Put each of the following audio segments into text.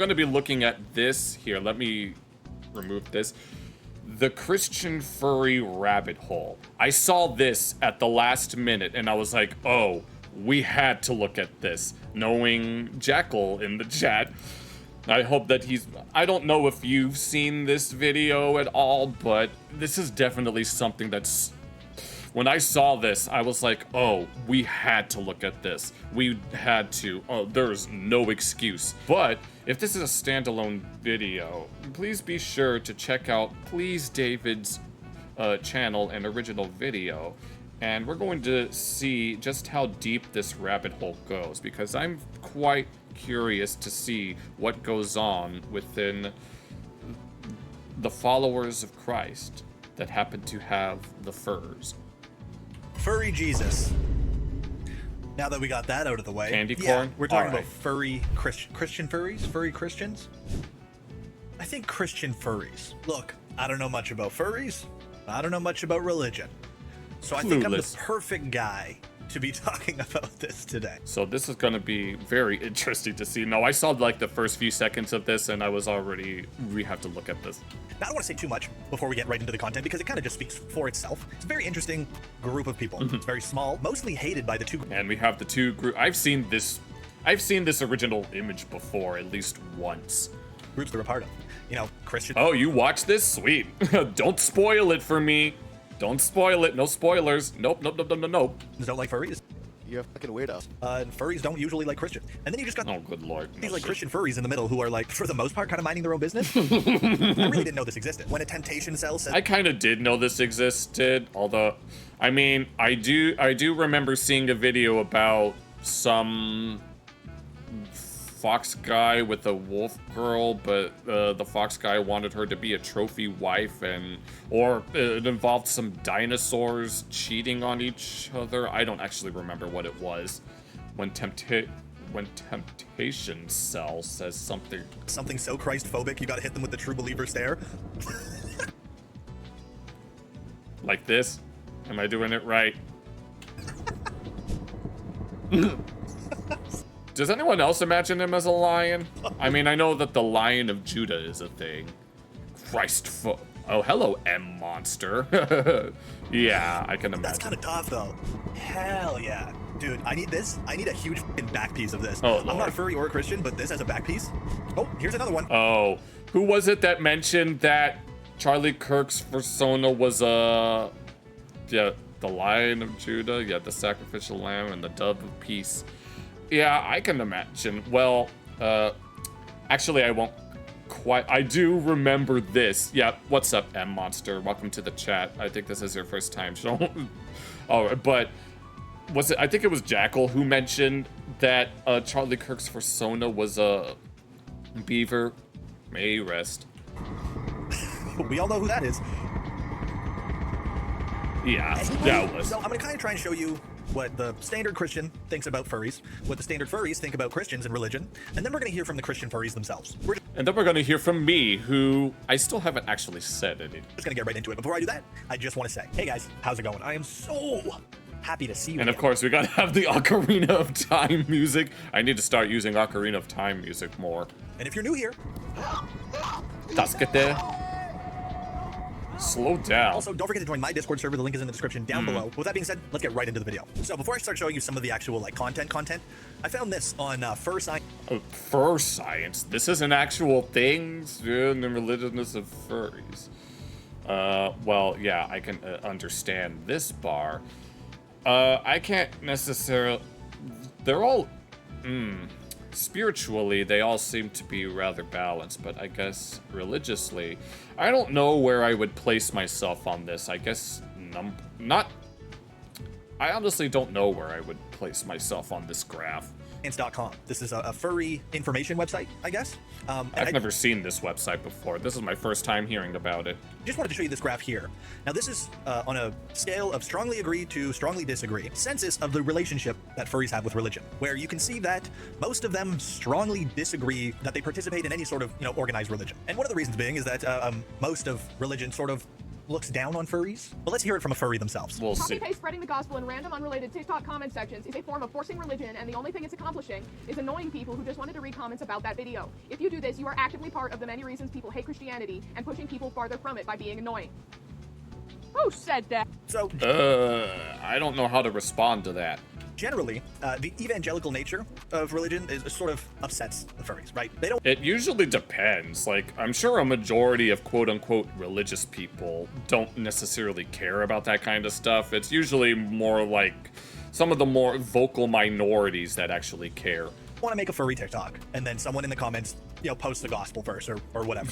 going to be looking at this here. Let me remove this. The Christian furry rabbit hole. I saw this at the last minute and I was like, oh, we had to look at this. Knowing Jackal in the chat, I hope that I don't know if you've seen this video at all, but this is definitely something that's, when I saw this, I was like, oh, we had to look at this. We had to. Oh, there's no excuse. But if this is a standalone video, please be sure to check out Please David's channel and original video. And we're going to see just how deep this rabbit hole goes, because I'm quite curious to see what goes on within the followers of Christ that happen to have the furs. Furry Jesus. Now that we got that out of the way, candy corn. Yeah, we're talking about furry Christian furries, furry Christians. I think Christian furries. Look, I don't know much about furries. I don't know much about religion. So I think I'm the perfect guy to be talking about this today. So this is going to be very interesting to see. No, I saw like the first few seconds of this and I was already, we have to look at this. Now, I don't want to say too much before we get right into the content because it kind of just speaks for itself. It's a very interesting group of people. It's very small, mostly hated by the two. And we have the two group. I've seen this original image before at least once. Groups they're a part of. You know, Christian. Oh, you watch this? Sweet. Don't spoil it for me. Don't spoil it. No spoilers. Nope. Don't like furries. You're a fucking weirdo. And furries don't usually like Christian. And then you just got good lord, these like Christian furries in the middle who are like, for the most part, kind of minding their own business. I really didn't know this existed. When a temptation cell says, I kind of did know this existed, although, I mean, I do remember seeing a video about some fox guy with a wolf girl, but the fox guy wanted her to be a trophy wife, or it involved some dinosaurs cheating on each other. I don't actually remember what it was. When temptation cell says something so Christ-phobic you gotta hit them with the true believer stare. Like this? Am I doing it right? Does anyone else imagine him as a lion? I mean, I know that the Lion of Judah is a thing. Oh, hello, M monster. Yeah, I can imagine. That's kind of tough, though. Hell yeah. Dude, I need this. I need a huge fucking back piece of this. Oh, I'm not a furry or a Christian, but this has a back piece. Oh, here's another one. Oh, who was it that mentioned that Charlie Kirk's persona was the Lion of Judah? Yeah, the sacrificial lamb and the dove of peace. Yeah, I can imagine. Well, actually, I won't quite. I do remember this. Yeah, what's up, M Monster? Welcome to the chat. I think this is your first time. Oh, but was it? I think it was Jackal who mentioned that Charlie Kirk's persona was a beaver. May rest. We all know who that is. Yeah, that was. So I'm gonna kind of try and show you what the standard Christian thinks about furries, what the standard furries think about Christians and religion, and then we're going to hear from the Christian furries themselves. And then we're going to hear from me, who I still haven't actually said anything. Just going to get right into it. Before I do that, I just want to say, hey guys, how's it going? I am so happy to see you. And of course, we got to have the Ocarina of Time music. I need to start using Ocarina of Time music more. And if you're new here, slow down. Also, don't forget to join my Discord server. The link is in the description down below. With that being said, let's get right into the video. So before I start showing you some of the actual content, I found this on Fur Science. Fur Science? This is an actual thing? In the religiousness of furries. Well, yeah, I can understand this bar. I can't necessarily... They're all... Spiritually, they all seem to be rather balanced, but I guess religiously, I don't know where I would place myself on this. I guess I honestly don't know where I would place myself on this graph. Science.com. This is a furry information website, I guess. I've never seen this website before. This is my first time hearing about it. Just wanted to show you this graph here. Now, this is on a scale of strongly agree to strongly disagree. Census of the relationship that furries have with religion, where you can see that most of them strongly disagree that they participate in any sort of, organized religion. And one of the reasons being is that most of religion sort of looks down on furries, but let's hear it from a furry themselves. We'll see. Copy-paste spreading the gospel in random unrelated TikTok comment sections is a form of forcing religion, and the only thing it's accomplishing is annoying people who just wanted to read comments about that video. If you do this, you are actively part of the many reasons people hate Christianity and pushing people farther from it by being annoying. Who said that? So, I don't know how to respond to that. generally, the evangelical nature of religion is sort of upsets the furries, right? They don't. It usually depends. Like, I'm sure a majority of quote-unquote religious people don't necessarily care about that kind of stuff. It's usually more like some of the more vocal minorities that actually care. Want to make a furry TikTok, and then someone in the comments, post the gospel verse or whatever.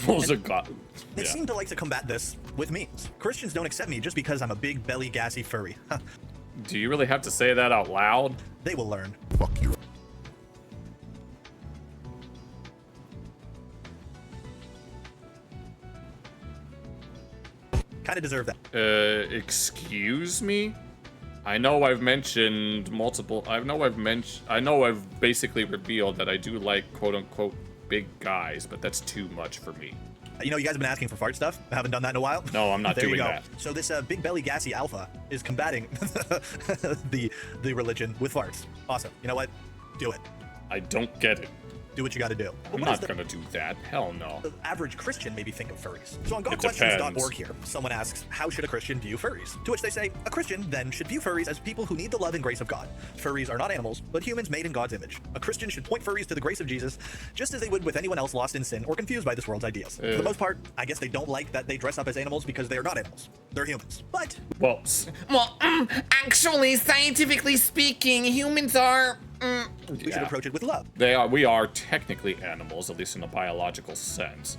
They seem to like to combat this with memes. Christians don't accept me just because I'm a big belly gassy furry. Do you really have to say that out loud? They will learn. Fuck you. Kind of deserve that. Excuse me? I know I've mentioned multiple. I know I've basically revealed that I do like quote-unquote big guys, but that's too much for me. You guys have been asking for fart stuff. I haven't done that in a while. No, I'm not There you doing go. that. So this big belly gassy alpha is combating the religion with farts. Awesome. You know what? Do it. I don't get it. Do what you got to do. I'm not gonna do that. Hell no. The average Christian maybe think of furries. So on It gotquestions.org depends. here, someone asks, how should a Christian view furries? To which they say, a Christian then should view furries as people who need the love and grace of God. Furries are not animals, but humans made in God's image. A Christian should point furries to the grace of Jesus, just as they would with anyone else lost in sin or confused by this world's ideas. For the most part, I guess they don't like that they dress up as animals because they are not animals. They're humans. But Well, Actually, scientifically speaking, humans are. we should approach it with love. we are technically animals, at least in a biological sense.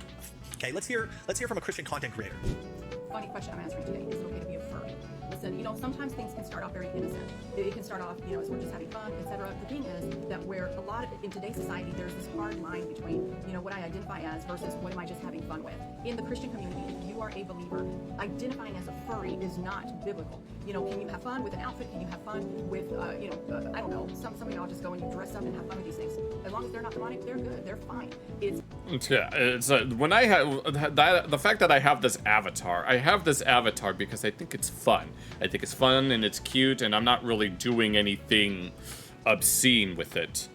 Okay, let's hear from a Christian content creator. Funny question I'm answering today. Is it okay to be a furry? Listen, sometimes things can start off very innocent. It can start off, as we're just having fun, etc. The thing is that where a lot of, in today's society, there's this hard line between, what I identify as versus what am I just having fun with. In the Christian community, if you are a believer, identifying as a furry is not biblical. Can you have fun with an outfit? Can you have fun with, I don't know, some of y'all just go and you dress up and have fun with these things. As long as they're not demonic, they're good. They're fine. It's when I have the fact that I have this avatar because I think it's fun. I think it's fun and it's cute, and I'm not really doing anything obscene with it.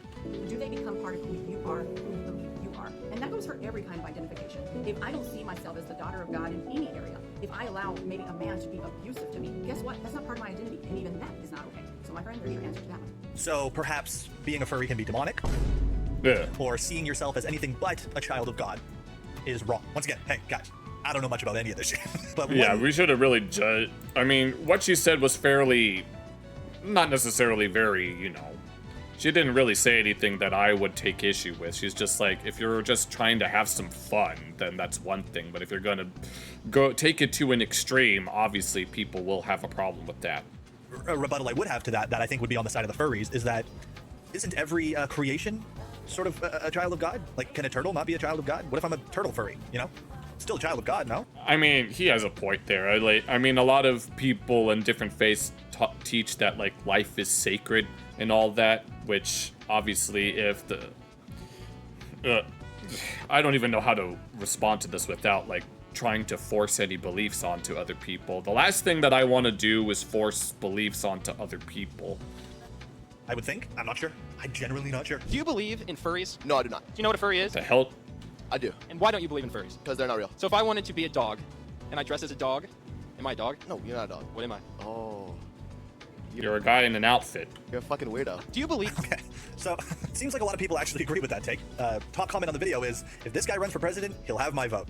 Do they become part of who you are, who you believe you are? And that goes for every kind of identification. If I don't see myself as the daughter of God in any area, if I allow maybe a man to be abusive to me, guess what? That's not part of my identity, and even that is not okay. So my friend, there's your answer to that one. So perhaps being a furry can be demonic, Yeah. or seeing yourself as anything but a child of God is wrong. Once again, hey guys, I don't know much about any of this shit. But Yeah, when- we should have really judged. I mean, what she said was fairly, not necessarily very, she didn't really say anything that I would take issue with. She's just like, if you're just trying to have some fun, then that's one thing. But if you're gonna go take it to an extreme, obviously people will have a problem with that. a rebuttal I would have to that I think would be on the side of the furries is that isn't every creation sort of a child of God? Like, can a turtle not be a child of God? What if I'm a turtle furry? Still a child of God, no? I mean, he has a point there. I mean, a lot of people in different faiths teach that life is sacred and all that, which obviously if I don't even know how to respond to this without trying to force any beliefs onto other people. The last thing that I want to do is force beliefs onto other people. I would think. I'm not sure. I'm generally not sure. Do you believe in furries? Do No, I do not. you know what a furry is? The hell? I do. And why don't you believe in furries? Because they're not real. So if I wanted to be a dog, and I dress as a dog, am I a dog? No, you're not a dog. What am I? Oh, You're a guy in an outfit. you're a fucking weirdo. Do you believe? Okay, so it seems like a lot of people actually agree with that take. Top comment on the video is, if this guy runs for president, he'll have my vote.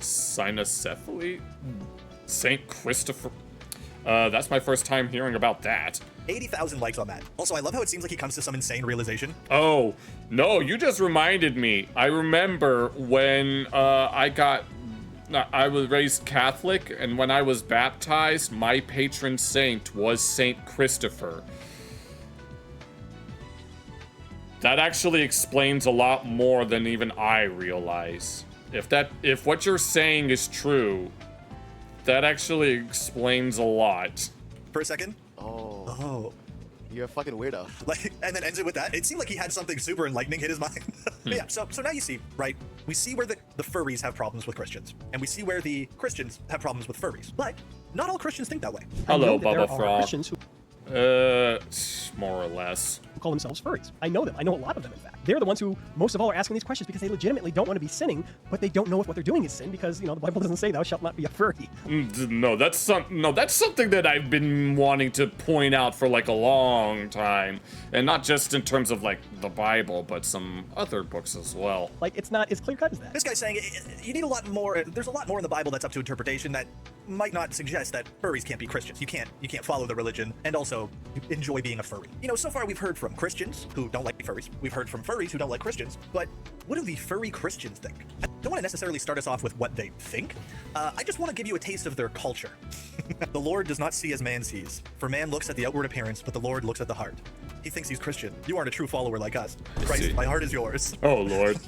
Cynocephaly? Saint Christopher? That's my first time hearing about that. 80,000 likes on that. Also, I love how it seems like he comes to some insane realization. Oh, no, you just reminded me. I remember when I was raised Catholic, and when I was baptized, my patron saint was Saint Christopher. That actually explains a lot more than even I realize. If what you're saying is true, that actually explains a lot. For a second. Oh, you're a fucking weirdo. And then ends it with that. It seemed like he had something super enlightening hit his mind. But yeah, so now you see, right? We see where the furries have problems with Christians, and we see where the Christians have problems with furries. But not all Christians think that way. Hello, I know that there Bubba are Frog. Christians who More or less. call themselves furries. I know them. I know a lot of them, in fact. They're the ones who most of all are asking these questions because they legitimately don't want to be sinning, but they don't know if what they're doing is sin because, the Bible doesn't say thou shalt not be a furry. No, that's something that I've been wanting to point out for like a long time, and not just in terms of like the Bible, but some other books as well. Like, it's not as clear-cut as that. This guy's saying you need a lot more. There's a lot more in the Bible that's up to interpretation that might not suggest that furries can't be Christians. You can't follow the religion and also enjoy being a furry. So far we've heard from Christians who don't like furries. We've heard from furries who don't like Christians. But what do the furry Christians think? I don't want to necessarily start us off with what they think. I just want to give you a taste of their culture. The Lord does not see as man sees. For man looks at the outward appearance, but the Lord looks at the heart. He thinks he's Christian. You aren't a true follower like us. Christ, my heart is yours. Oh, Lord.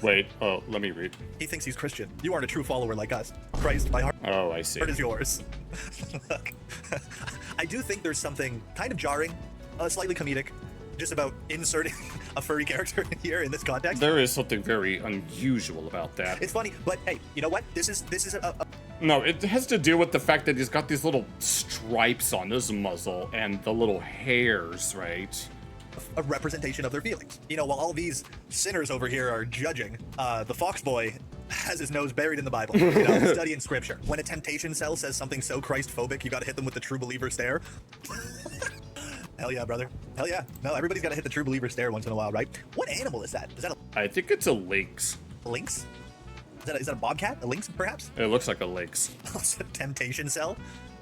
Wait, let me read. He thinks he's Christian. You aren't a true follower like us. Christ, my heart Oh, I see. is yours. Look, I do think there's something kind of jarring, slightly comedic, just about inserting a furry character in here in this context. There is something very unusual about that. It's funny, but hey, you know what? This is No, it has to do with the fact that he's got these little stripes on his muzzle and the little hairs, right? a representation of their feelings. While all these sinners over here are judging, the fox boy has his nose buried in the Bible, studying scripture. When a temptation cell says something so Christ-phobic, you gotta hit them with the true believer stare. Hell yeah, brother. Hell yeah. No, everybody's gotta hit the true believer stare once in a while, right? What animal is that? Is that I think it's a lynx. a lynx? Is that a bobcat? A lynx, perhaps? It looks like a lynx. It's a temptation cell?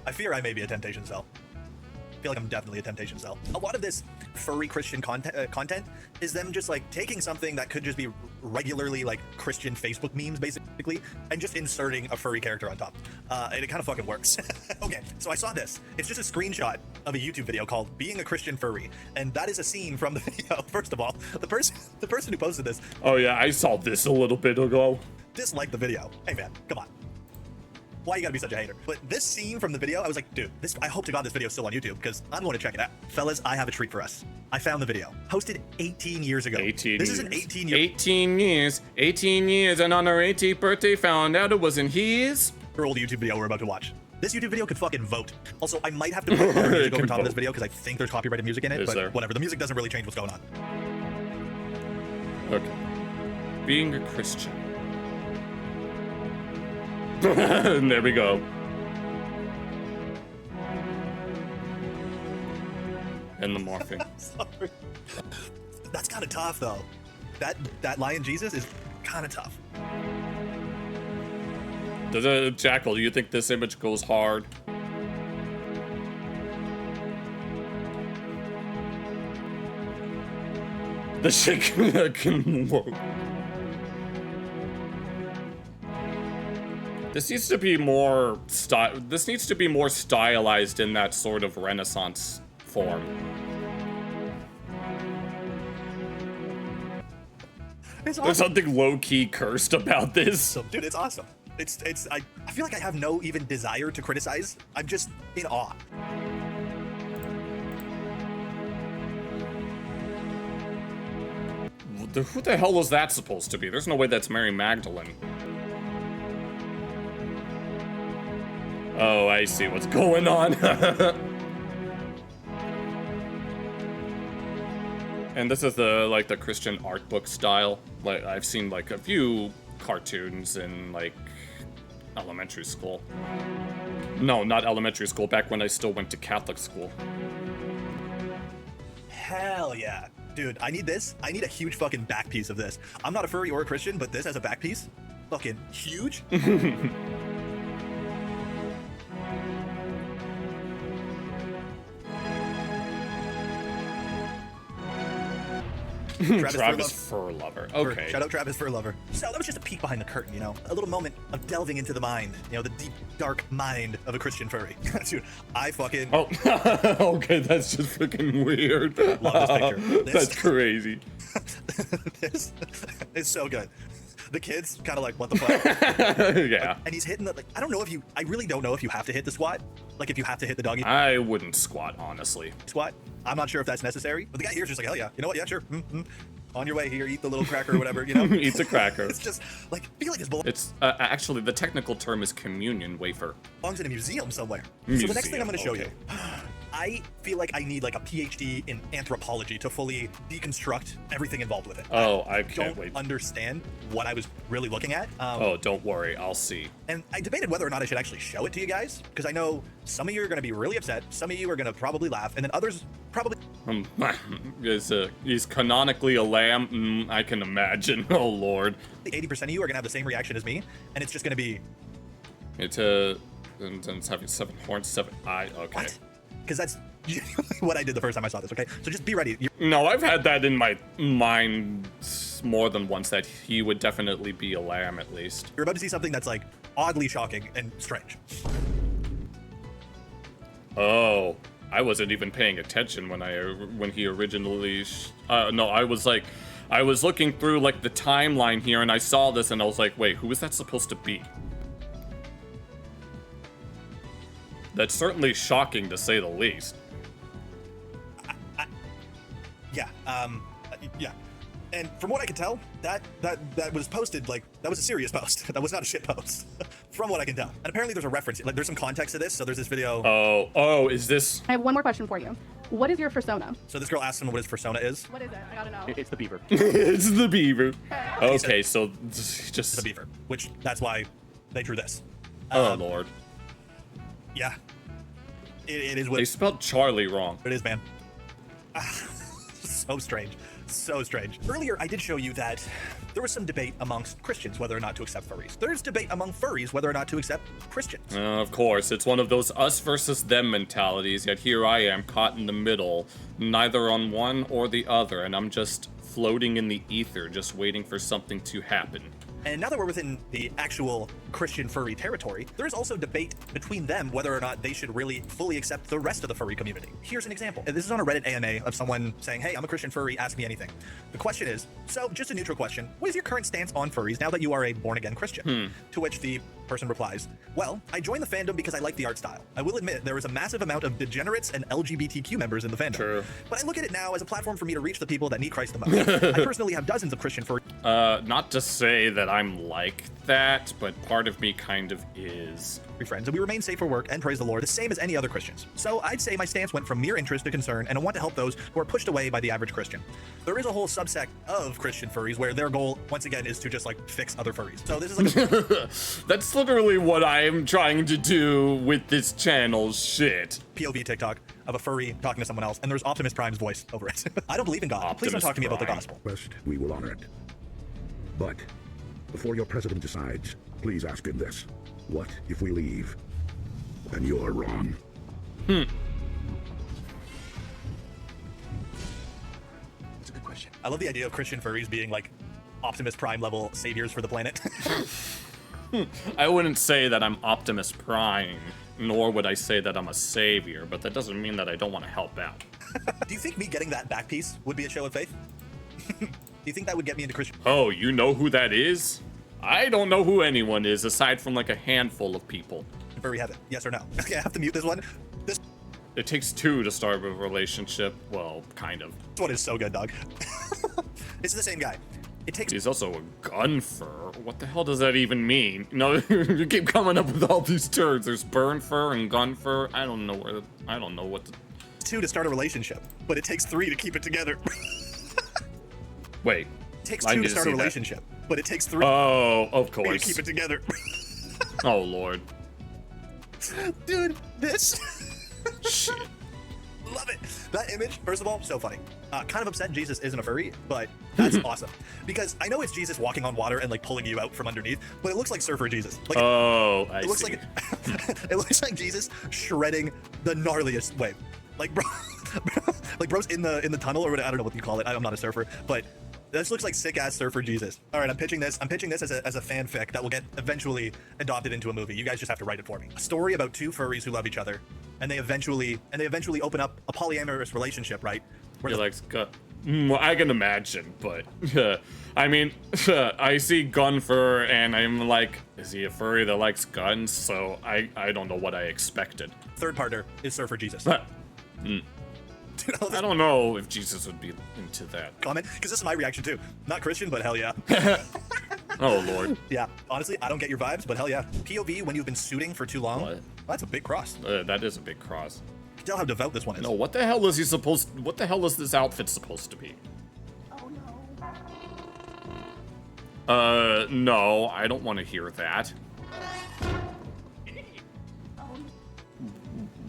I fear I may be a temptation cell. I feel like I'm definitely a temptation cell. A lot of this furry Christian content is them just like taking something that could just be regularly like Christian Facebook memes basically and just inserting a furry character on top. And it kind of fucking works. Okay, so I saw this. It's just a screenshot of a YouTube video called Being a Christian Furry. And that is a scene from the video. First of all, the person who posted this Oh yeah, I saw this a little bit ago. disliked the video. Hey man, come on. Why you gotta be such a hater? But this scene from the video, I was like, dude, I hope to God this video is still on YouTube because I'm going to check it out. Fellas, I have a treat for us. I found the video. Posted 18 years ago. 18 This years. is an 18 years, and on our 18th birthday found out it wasn't his. old YouTube video we're about to watch. This YouTube video could fucking vote. Also, I might have to put other music over top of this video because I think there's copyrighted music in it, Is but there? whatever. The music doesn't really change what's going on. Okay. Being a Christian. And there we go. And the morphing. Sorry. That's kind of tough, though. That lion Jesus is kind of tough. Jackal, do you think this image goes hard? The shit can work. This needs to be more stylized in that sort of Renaissance form. It's There's awesome. something low-key cursed about this. Dude, it's awesome. I feel like I have no even desire to criticize. I'm just in awe. Who the hell was that supposed to be? There's no way that's Mary Magdalene. Oh, I see what's going on. And this is the Christian art book style. Like I've seen like a few cartoons in like elementary school. No, not elementary school, back when I still went to Catholic school. Hell yeah. Dude, I need this. I need a huge fucking back piece of this. I'm not a furry or a Christian, but this as a back piece, fucking huge. Travis Fur Lover. Okay. Shout out Travis Fur Lover. So that was just a peek behind the curtain, a little moment of delving into the mind, the deep, dark mind of a Christian furry. Dude, I fucking Oh, okay, that's just freaking weird. love this picture. That's crazy. This is so good. The kid's kind of like, what the fuck? Yeah. And he's hitting the, I really don't know if you have to hit the squat. Like if you have to hit the doggy I wouldn't squat, honestly. squat. I'm not sure if that's necessary. But the guy here's just like, hell yeah. You know what? Yeah, sure. On your way here, eat the little cracker or whatever, you know? Eats a cracker. It's just, like, I feel like this belongs It's actually the technical term is communion wafer. in a museum somewhere. So Museum, the next thing I'm going to show okay. you, I feel like I need like a PhD in anthropology to fully deconstruct everything involved with it. Oh, I can't don't wait. understand what I was really looking at. Oh, don't worry, I'll see. And I debated whether or not I should actually show it to you guys, because I know some of you are going to be really upset, some of you are going to probably laugh, and then others probably... He's canonically a lamb. I can imagine. Oh lord. 80% of you are going to have the same reaction as me, and it's just going to be... It's having 7 horns, 7 eyes. Okay. What? Because that's genuinely what I did the first time I saw this, okay? So just be ready. No, I've had that in my mind more than once, that he would definitely be a lamb at least. You're about to see something that's like oddly shocking and strange. Oh, I wasn't even paying attention when he originally. No, I was looking through like the timeline here, and I saw this, and I was like, wait, who is that supposed to be? That's certainly shocking to say the least. Yeah, yeah. And from what I can tell, that was posted, like, that was a serious post. That was not a shit post, from what I can tell. And apparently there's a reference, like, there's some context to this, so there's this video. Oh, is this? I have one more question for you. What is your fursona? So this girl asked him what his persona is. What is it? I gotta know. It's the beaver. It's the beaver. Okay, so just The beaver, which, that's why they drew this. Oh lord. Yeah. It is what They spelled Charlie wrong. it is, man. So strange. So strange. Earlier, I did show you that there was some debate amongst Christians whether or not to accept furries. There's debate among furries whether or not to accept Christians. Of course, it's one of those us versus them mentalities, yet here I am caught in the middle, neither on one or the other, and I'm just floating in the ether, just waiting for something to happen. And now that we're within the actual Christian furry territory, there is also debate between them whether or not they should really fully accept the rest of the furry community. Here's an example. This is on a Reddit AMA of someone saying, hey, I'm a Christian furry, ask me anything. The question is, so just a neutral question, what is your current stance on furries now that you are a born-again Christian? To which the person replies, well, I joined the fandom because I like the art style. I will admit there is a massive amount of degenerates and LGBTQ members in the fandom. True. But I look at it now as a platform for me to reach the people that need Christ the most. I personally have dozens of Christian furry Not to say that I'm like that, but part of me kind of is. friends, and we remain safe for work and praise the Lord, the same as any other Christians. So I'd say my stance went from mere interest to concern, and I want to help those who are pushed away by the average Christian. There is a whole subsect of Christian furries where their goal, once again, is to just like fix other furries. So this is like a That's literally what I'm trying to do with this channel. Shit. POV TikTok of a furry talking to someone else, and there's Optimus Prime's voice over it. I don't believe in God. Please don't Optimus talk to me about the Prime. gospel. Request, we will honor it. But before your president decides, please ask him this. What if we leave and you're wrong? That's a good question. I love the idea of Christian furries being like Optimus Prime level saviors for the planet. I wouldn't say that I'm Optimus Prime, nor would I say that I'm a savior, but that doesn't mean that I don't want to help out. Do you think me getting that back piece would be a show of faith? Do you think that would get me into Christian? Oh, you know who that is? I don't know who anyone is, aside from like a handful of people. Furry heaven? Yes or no? Okay, I have to mute this one. This It takes 2 to start a relationship. Well, kind of. one is so good, dog. It's the same guy. It takes He's also a gun fur. What the hell does that even mean? No, you keep coming up with all these terms. There's burn fur and gun fur. I don't know what to... 2 to start a relationship, but it takes 3 to keep it together. Wait. It takes I 2 need to to start a see that. relationship, but it takes 3 Oh, of to course. keep it together. Oh, Lord. Dude, this. Shit. Love it. That image, first of all, so funny. Kind of upset Jesus isn't a furry, but that's awesome. Because I know it's Jesus walking on water and like pulling you out from underneath, but it looks like Surfer Jesus. Like, Oh, I it looks see. like it looks like Jesus shredding the gnarliest wave. Like bro, like bro's in the tunnel or whatever. I don't know what you call it. I'm not a surfer, but this looks like sick ass Surfer Jesus. All right, I'm pitching this as a fanfic that will get eventually adopted into a movie. You guys just have to write it for me. A story about 2 furries who love each other, and they eventually open up a polyamorous relationship, right? Where He the- likes gun. Well, I can imagine, but I mean, I see gun fur and I'm like, is he a furry that likes guns? So I don't know what I expected. third partner is Surfer Jesus. I don't know if Jesus would be into that. Comment, because this is my reaction too. Not Christian, but hell yeah. Oh, Lord. Yeah, honestly, I don't get your vibes, but hell yeah. POV when you've been suiting for too long. What? Well, that's a big cross. That is a big cross. You can tell how devout this one is. No, what the hell is he supposed... What the hell is this outfit supposed to be? Oh no. No, I don't want to hear that.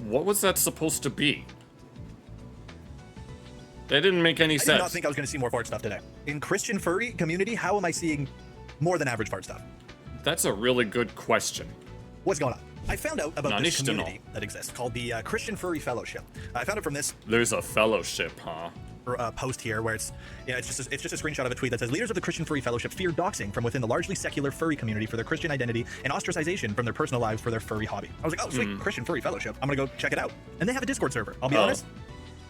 What was that supposed to be? That didn't make any I did sense. not think I was going to see more fart stuff today. In Christian furry community, how am I seeing more than average fart stuff? That's a really good question. What's going on? I found out about this Not community that exists called the Christian Furry Fellowship. I found it from this There's a fellowship, huh? post here where it's just a screenshot of a tweet that says leaders of the Christian Furry Fellowship fear doxing from within the largely secular furry community for their Christian identity and ostracization from their personal lives for their furry hobby. I was like, oh, sweet, Christian Furry Fellowship. I'm gonna go check it out. And they have a Discord server. I'll be honest,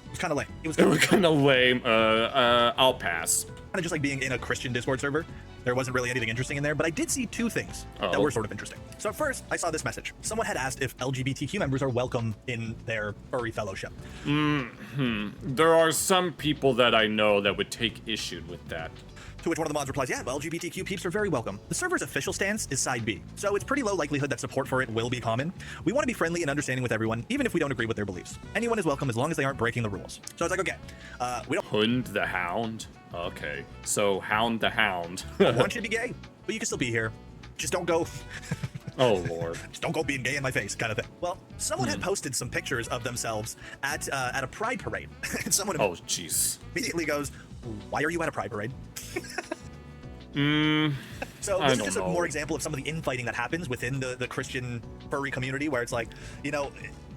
it was kind of lame. It was It was kind of lame. I'll pass. kind of just like being in a Christian Discord server. There wasn't really anything interesting in there, but I did see two things that were sort of interesting. So at first, I saw this message. Someone had asked if LGBTQ members are welcome in their furry fellowship. There are some people that I know that would take issue with that. To which one of the mods replies, yeah, well, LGBTQ peeps are very welcome. The server's official stance is side B, so it's pretty low likelihood that support for it will be common. We want to be friendly and understanding with everyone, even if we don't agree with their beliefs. Anyone is welcome as long as they aren't breaking the rules. So I was like, okay, we don't Hund the Hound? Okay. So Hound the Hound. want you to be gay, but you can still be here. Just don't go... Oh, Lord. Just don't go being gay in my face, kind of thing. Well, someone had posted some pictures of themselves at a pride parade. And someone Oh, jeez. immediately goes, why are you at a pride parade? So I this is don't just a know. more example of some of the infighting that happens within the Christian furry community, where it's like,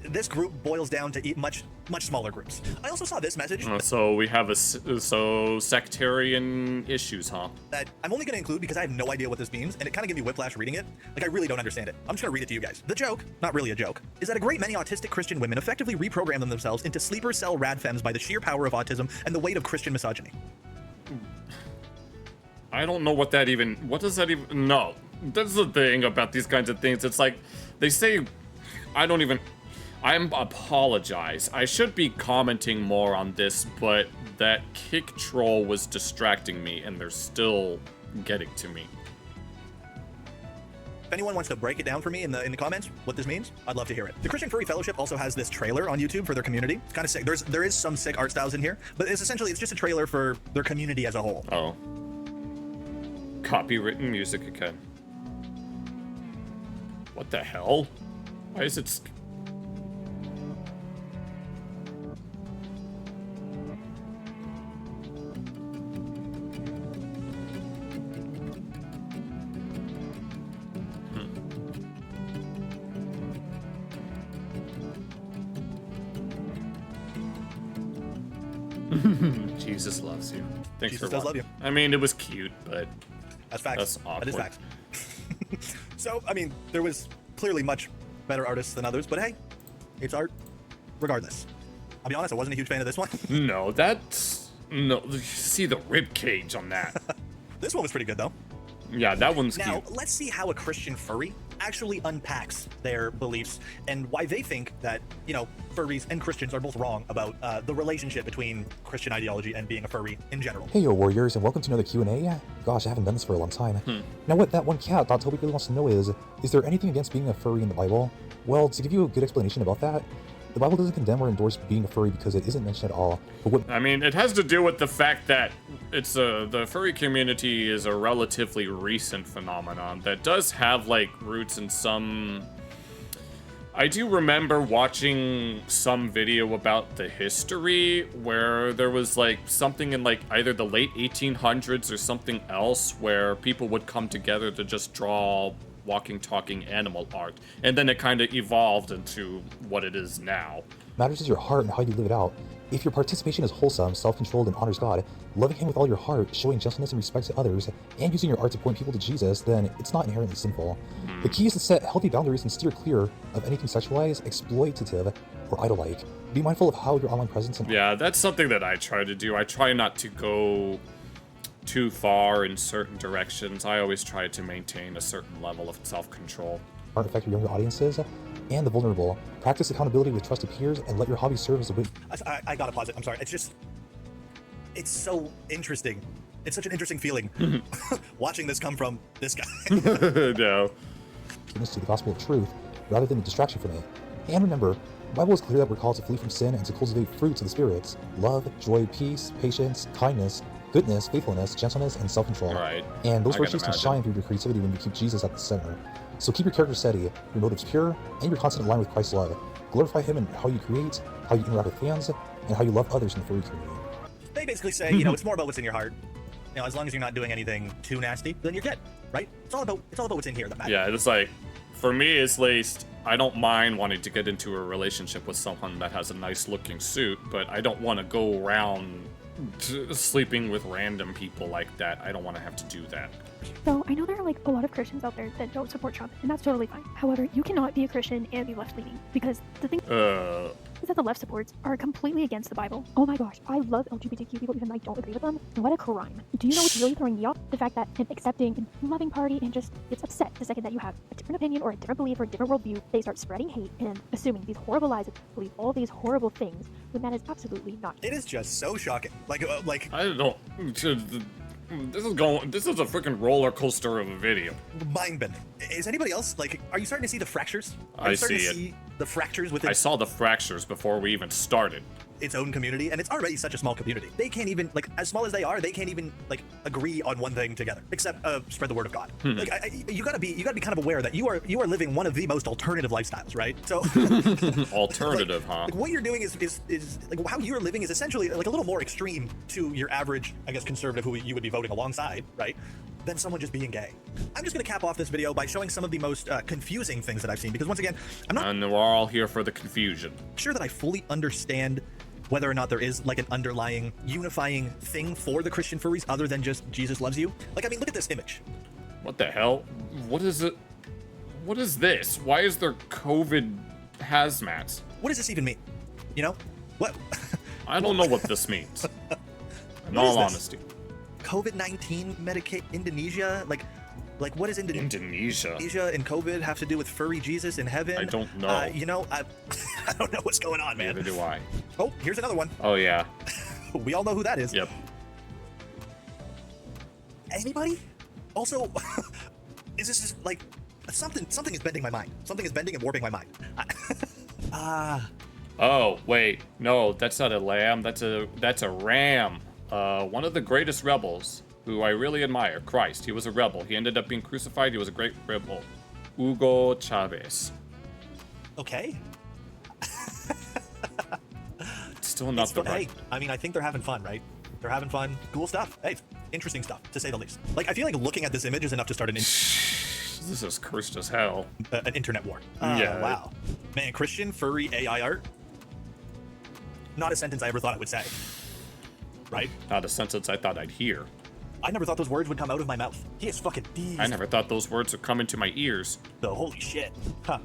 this group boils down to much smaller groups. I also saw this message So we have sectarian issues, huh? that I'm only going to include because I have no idea what this means, and it kind of gave me whiplash reading it. Like, I really don't understand it. I'm just going to read it to you guys. The joke, not really a joke, is that a great many autistic Christian women effectively reprogram themselves into sleeper cell radfems by the sheer power of autism and the weight of Christian misogyny. I don't know what that even... What does that even... No. That's the thing about these kinds of things. It's like, they say... I don't even... I apologize. I should be commenting more on this, but that kick troll was distracting me, and they're still getting to me. If anyone wants to break it down for me in the comments, what this means, I'd love to hear it. The Christian Furry Fellowship also has this trailer on YouTube for their community. It's kind of sick. There is some sick art styles in here, but it's just a trailer for their community as a whole. Oh. Copywritten music again. What the hell? Why is it... Jesus loves you. Thanks Jesus for does watching. love you. I mean, it was cute, but That's facts. That's That is awkward. facts. So, I mean, there was clearly much better artists than others, but hey, it's art regardless. I'll be honest, I wasn't a huge fan of this one. no, that's no. See the rib cage on that. This one was pretty good though. Yeah, that one's Now, cute. let's see how a Christian furry actually unpacks their beliefs and why they think that, furries and Christians are both wrong about the relationship between Christian ideology and being a furry in general. Hey yo warriors, and welcome to another Q&A. Gosh, I haven't done this for a long time. Now what that one cat thought Toby really wants to know is there anything against being a furry in the Bible? Well, to give you a good explanation about that, the Bible doesn't condemn or endorse being a furry because it isn't mentioned at all. But what I mean, it has to do with the fact that the furry community is a relatively recent phenomenon that does have like roots in some. I do remember watching some video about the history where there was like something in like either the late 1800s or something else where people would come together to just draw walking, talking animal art. And then it kind of evolved into what it is now. matters is your heart and how you live it out. If your participation is wholesome, self-controlled, and honors God, loving Him with all your heart, showing gentleness and respect to others, and using your art to point people to Jesus, then it's not inherently sinful. The key is to set healthy boundaries and steer clear of anything sexualized, exploitative, or idol-like. Be mindful of how your online presence and Yeah, that's something that I try to do. I try not to go too far in certain directions. I always try to maintain a certain level of self-control. art affect your younger audiences. and the vulnerable. Practice accountability with trusted peers and let your hobby serve as a way. I gotta pause it. I'm sorry. It's so interesting. It's such an interesting feeling watching this come from this guy. No. To the gospel of truth rather than a distraction from it. And remember, the Bible is clear that we're called to flee from sin and to cultivate fruits of the spirits: love, joy, peace, patience, kindness, goodness, faithfulness, gentleness, and self-control. Right. And those I can virtues can imagine. shine through your creativity when you keep Jesus at the center. So keep your character steady, your motives pure, and your content aligned with Christ's love. Glorify Him in how you create, how you interact with fans, and how you love others in the furry community. They basically say, it's more about what's in your heart. As long as you're not doing anything too nasty, then you're good, right? It's all about what's in here that matters. Yeah, it's like, for me at least, I don't mind wanting to get into a relationship with someone that has a nice looking suit, but I don't want to go around sleeping with random people like that. I don't want to have to do that. So I know there are like a lot of Christians out there that don't support Trump, and that's totally fine. However, you cannot be a Christian and be left-leaning, because the thing is that the left supports are completely against the Bible. Oh my gosh, I love LGBTQ people even though I don't agree with them. What a crime. Do you know what's really throwing me off? The fact that an accepting and loving party and just gets upset the second that you have a different opinion or a different belief or a different worldview. They start spreading hate and assuming these horrible lies and believe all these horrible things when that is absolutely not. It is just so shocking. Like I don't. This is a freaking roller coaster of a video. mind-bending. Is anybody else, are you starting to see the fractures? Are I you starting see to it. see the fractures within I saw the fractures before we even started. its own community? And it's already such a small community. They can't even, as small as they are, they can't even, agree on one thing together, except spread the word of God. You gotta be kind of aware that you are living one of the most alternative lifestyles, right? So Alternative, huh? what you're doing is how you're living is essentially a little more extreme to your average, I guess, conservative who you would be voting alongside, right? Than someone just being gay. I'm just gonna cap off this video by showing some of the most confusing things that I've seen, because once again, I'm not And we're all here for the confusion. sure that I fully understand whether or not there is an underlying unifying thing for the Christian furries other than just Jesus loves you. Look at this image. What the hell? What is it? What is this? Why is there COVID hazmats? What does this even mean? What? I don't know what this means. In What is all this? honesty. COVID-19 medicate Indonesia? What is Indonesia? Indonesia and COVID have to do with furry Jesus in heaven? I don't know. I don't know what's going on, man. Neither do I. Oh, here's another one. Oh yeah. We all know who that is. Yep. Anybody? Also, is this just something is bending my mind. Something is bending and warping my mind. Oh wait, no, that's not a lamb. That's a ram. One of the greatest rebels, who I really admire, Christ. He was a rebel. He ended up being crucified. He was a great rebel. Hugo Chavez. Okay. Still not the right. Hey, I think they're having fun, right? They're having fun. Cool stuff. Hey, interesting stuff, to say the least. I feel like looking at this image is enough to start This is cursed as hell. an internet war. Yeah. Wow. Man, Christian furry AI art. Not a sentence I ever thought I would say. Right? Not a sentence I thought I'd hear. I never thought those words would come out of my mouth. He is fucking deep. I never thought those words would come into my ears. The holy shit. Huh.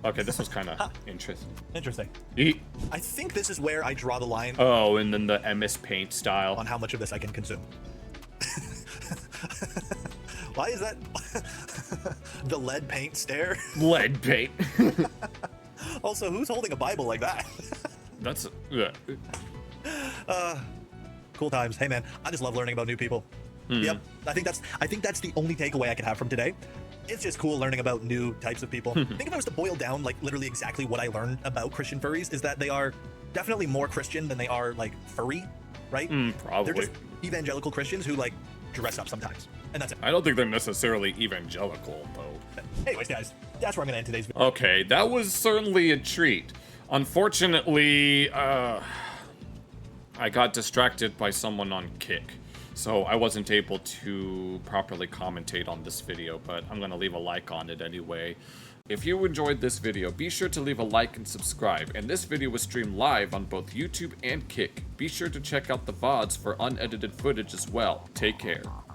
Okay, this was kind of interesting. Interesting. Yeet. I think this is where I draw the line Oh, and then the MS Paint style. on how much of this I can consume. Why is that the lead paint stare? Lead paint. Also, who's holding a Bible like that? That's Cool times. Hey man, I just love learning about new people. Yep. I think that's the only takeaway I could have from today. It's just cool learning about new types of people. I think if I was to boil down literally exactly what I learned about Christian furries is that they are definitely more Christian than they are furry, right? probably. They're just evangelical Christians who dress up sometimes. And that's it. I don't think they're necessarily evangelical, though. Anyways, guys, that's where I'm gonna end today's video. Okay, that was certainly a treat. Unfortunately, I got distracted by someone on Kick, so I wasn't able to properly commentate on this video, but I'm gonna leave a like on it anyway. If you enjoyed this video, be sure to leave a like and subscribe, and this video was streamed live on both YouTube and Kick. Be sure to check out the VODs for unedited footage as well. Take care.